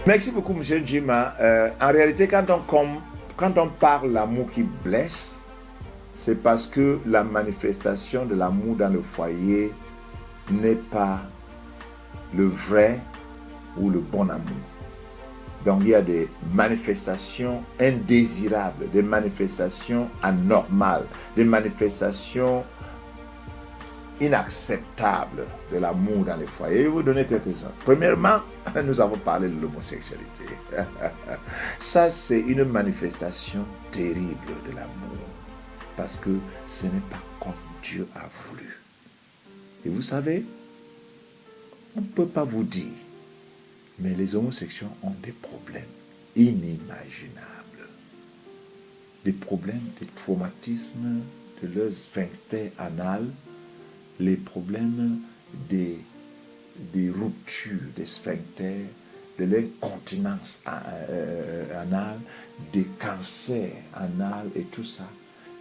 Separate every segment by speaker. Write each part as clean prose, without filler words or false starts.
Speaker 1: Merci beaucoup, M. Jima. En réalité, quand on parle l'amour qui blesse, c'est parce que la manifestation de l'amour dans le foyer n'est pas le vrai ou le bon amour. Donc il y a des manifestations indésirables, des manifestations anormales, des manifestations inacceptables de l'amour dans les foyers. Je vais vous donner quelques-uns. Premièrement, nous avons parlé de l'homosexualité. Ça, c'est une manifestation terrible de l'amour, parce que ce n'est pas comme Dieu a voulu. Et vous savez, on ne peut pas vous dire, mais les homosexuels ont des problèmes inimaginables. Des problèmes, des traumatismes de leur sphincter anal, les problèmes des ruptures des sphincters, de l'incontinence anale, des cancers anal et tout ça.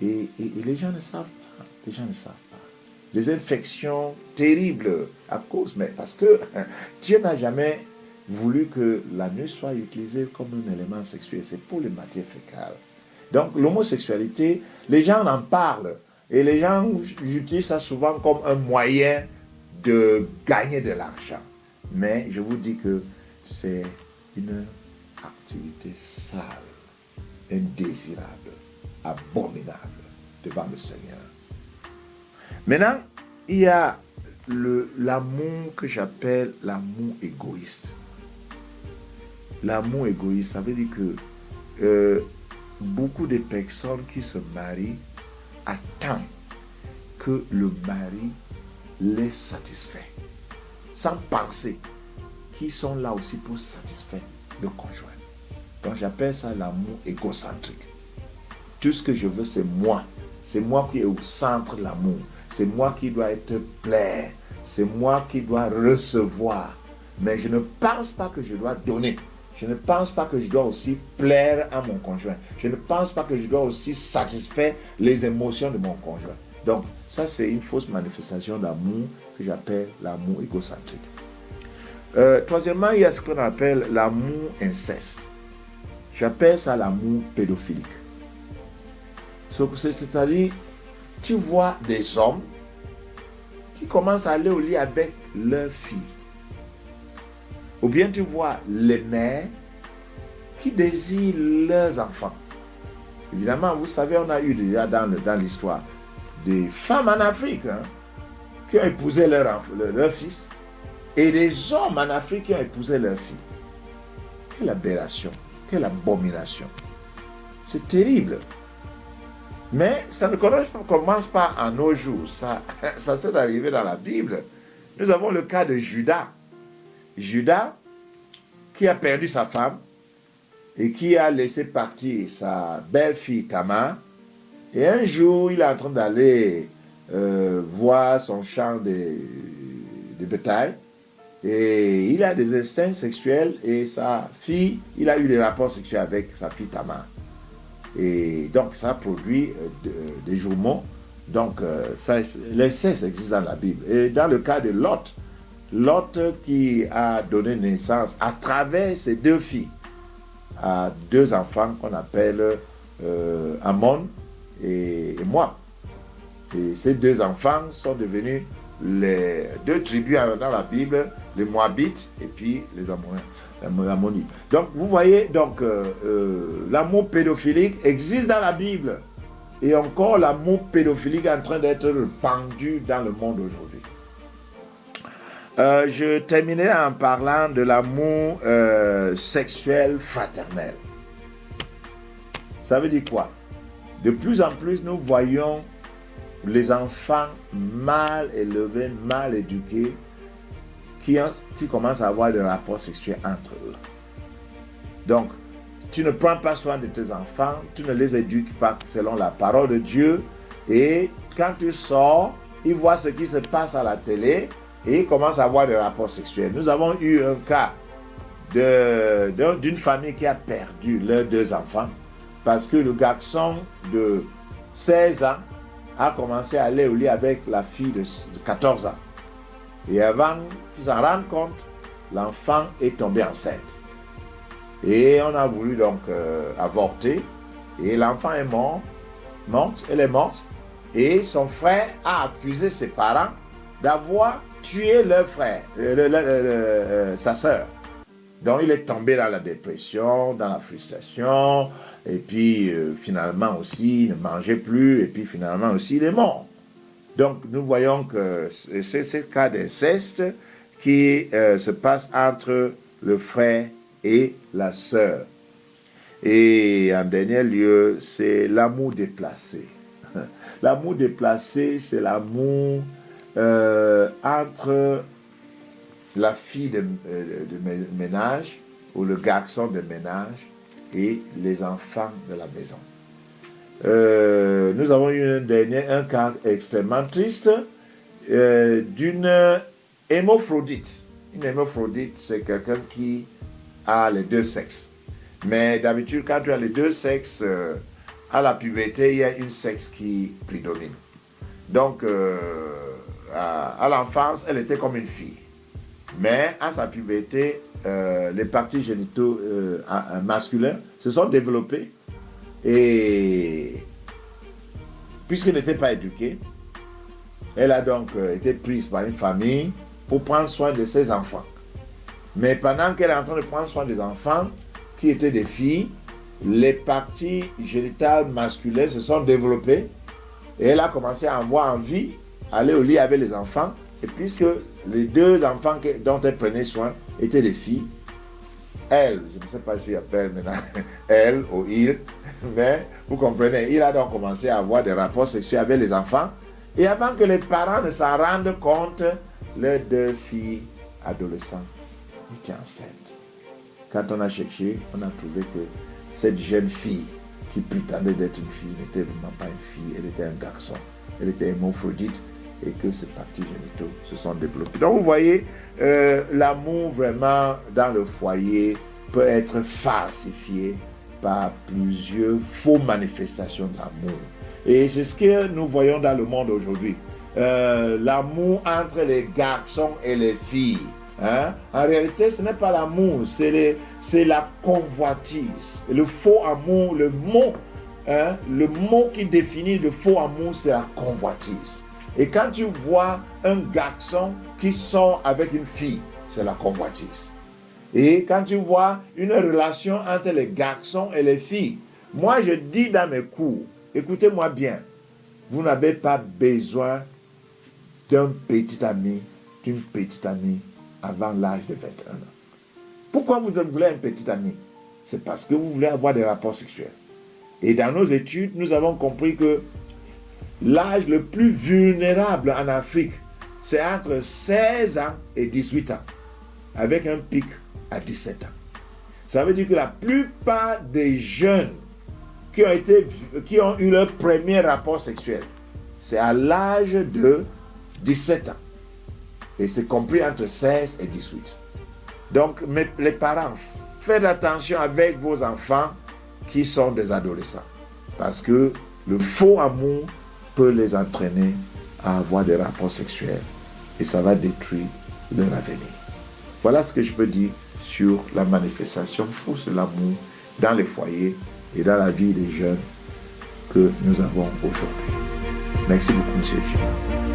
Speaker 1: Et les gens ne savent pas. Les gens ne savent pas. Des infections terribles à cause, mais parce que Dieu n'a jamais voulu que l'anus soit utilisé comme un élément sexuel. C'est pour les matières fécales. Donc l'homosexualité, les gens en parlent. Et les gens utilisent ça souvent comme un moyen de gagner de l'argent. Mais je vous dis que c'est une activité sale, indésirable, abominable devant le Seigneur. Maintenant, il y a l'amour que j'appelle l'amour égoïste. L'amour égoïste, ça veut dire que beaucoup de personnes qui se marient attendent que le mari les satisfait, sans penser qu'ils sont là aussi pour satisfaire le conjoint. Donc j'appelle ça l'amour égocentrique. Tout ce que je veux, c'est moi. C'est moi qui est au centre de l'amour. C'est moi qui dois être plaire. C'est moi qui dois recevoir. Mais je ne pense pas que je dois donner. Je ne pense pas que je dois aussi plaire à mon conjoint. Je ne pense pas que je dois aussi satisfaire les émotions de mon conjoint. Donc, ça, c'est une fausse manifestation d'amour que j'appelle l'amour égocentrique. Troisièmement, il y a ce qu'on appelle l'amour inceste. J'appelle ça l'amour pédophilique. C'est-à-dire, tu vois des hommes qui commencent à aller au lit avec leurs filles. Ou bien tu vois les mères qui désirent leurs enfants. Évidemment, vous savez, on a eu déjà dans l'histoire des femmes en Afrique qui ont épousé leur fils et des hommes en Afrique qui ont épousé leurs filles. Quelle aberration, quelle abomination. C'est terrible. Mais ça ne commence pas en nos jours. Ça s'est arrivé dans la Bible. Nous avons le cas de Judas. Judas, qui a perdu sa femme et qui a laissé partir sa belle-fille Tamar. Et un jour, il est en train d'aller voir son champ de bétail. Et il a des instincts sexuels et sa fille, il a eu des rapports sexuels avec sa fille Tamar. Et donc, ça produit des jumeaux. Donc, l'inceste existe dans la Bible. Et dans le cas de Lot, Lot qui a donné naissance à travers ses deux filles à deux enfants qu'on appelle Ammon et Moab. Et ces deux enfants sont devenus les deux tribus dans la Bible, les Moabites et puis les Ammonites. Donc vous voyez, l'amour pédophilique existe dans la Bible. Et encore l'amour pédophilique est en train d'être répandu dans le monde aujourd'hui. Je terminerai en parlant de l'amour sexuel fraternel. Ça veut dire quoi? De plus en plus, nous voyons les enfants mal élevés, mal éduqués, qui commencent à avoir des rapports sexuels entre eux. Donc, tu ne prends pas soin de tes enfants, tu ne les éduques pas selon la parole de Dieu, et quand tu sors, ils voient ce qui se passe à la télé, et ils commencent à avoir des rapports sexuels. Nous avons eu un cas d'une famille qui a perdu leurs deux enfants parce que le garçon de 16 ans a commencé à aller au lit avec la fille de 14 ans. Et avant qu'ils s'en rendent compte, l'enfant est tombé enceinte. Et on a voulu donc avorter. Et l'enfant est morte, elle est morte. Et son frère a accusé ses parents d'avoir tué leur frère, sa sœur. Donc il est tombé dans la dépression, dans la frustration, et puis finalement aussi il ne mangeait plus, et puis finalement aussi il est mort. Donc nous voyons que c'est ce cas d'inceste qui se passe entre le frère et la sœur. Et en dernier lieu, c'est l'amour déplacé. L'amour déplacé, c'est l'amour entre la fille de ménage ou le garçon de ménage et les enfants de la maison. Nous avons eu un cas extrêmement triste d'une hémaphrodite. Une hémaphrodite, c'est quelqu'un qui a les deux sexes. Mais d'habitude, quand tu as les deux sexes, à la puberté, il y a une sexe qui prédomine. Donc, à l'enfance, elle était comme une fille. Mais à sa puberté, les parties génitaux masculins se sont développées. Et puisqu'elle n'était pas éduquée, elle a donc été prise par une famille pour prendre soin de ses enfants. Mais pendant qu'elle est en train de prendre soin des enfants, qui étaient des filles, les parties génitales masculines se sont développées et elle a commencé à avoir envie d'aller au lit avec les enfants. Et puisque les deux enfants dont elle prenait soin étaient des filles, elle, je ne sais pas si appelle maintenant elle ou il, mais vous comprenez, il a donc commencé à avoir des rapports sexuels avec les enfants. Et avant que les parents ne s'en rendent compte, les deux filles adolescentes étaient enceintes. Quand on a cherché, on a trouvé que cette jeune fille qui prétendait d'être une fille n'était vraiment pas une fille, elle était un garçon. Elle était hémaphrodite et que ses parties génitaux se sont développées. Donc vous voyez, l'amour vraiment dans le foyer peut être falsifié par plusieurs fausses manifestations d'amour. Et c'est ce que nous voyons dans le monde aujourd'hui. L'amour entre les garçons et les filles. Hein? En réalité, ce n'est pas l'amour, c'est la convoitise. Le faux amour, le mot qui définit le faux amour, c'est la convoitise. Et quand tu vois un garçon qui sort avec une fille, c'est la convoitise. Et quand tu vois une relation entre les garçons et les filles, moi je dis dans mes cours, écoutez-moi bien, vous n'avez pas besoin d'un petit ami, d'une petite amie avant l'âge de 21 ans. Pourquoi vous voulez un petit ami? C'est parce que vous voulez avoir des rapports sexuels. Et dans nos études, nous avons compris que l'âge le plus vulnérable en Afrique, c'est entre 16 ans et 18 ans, avec un pic à 17 ans. Ça veut dire que la plupart des jeunes qui ont eu leur premier rapport sexuel, c'est à l'âge de 17 ans. Et c'est compris entre 16 et 18. Donc, les parents, faites attention avec vos enfants qui sont des adolescents. Parce que le faux amour peut les entraîner à avoir des rapports sexuels. Et ça va détruire leur avenir. Voilà ce que je peux dire sur la manifestation fausse de l'amour dans les foyers et dans la vie des jeunes que nous avons aujourd'hui. Merci beaucoup, M. Gilles.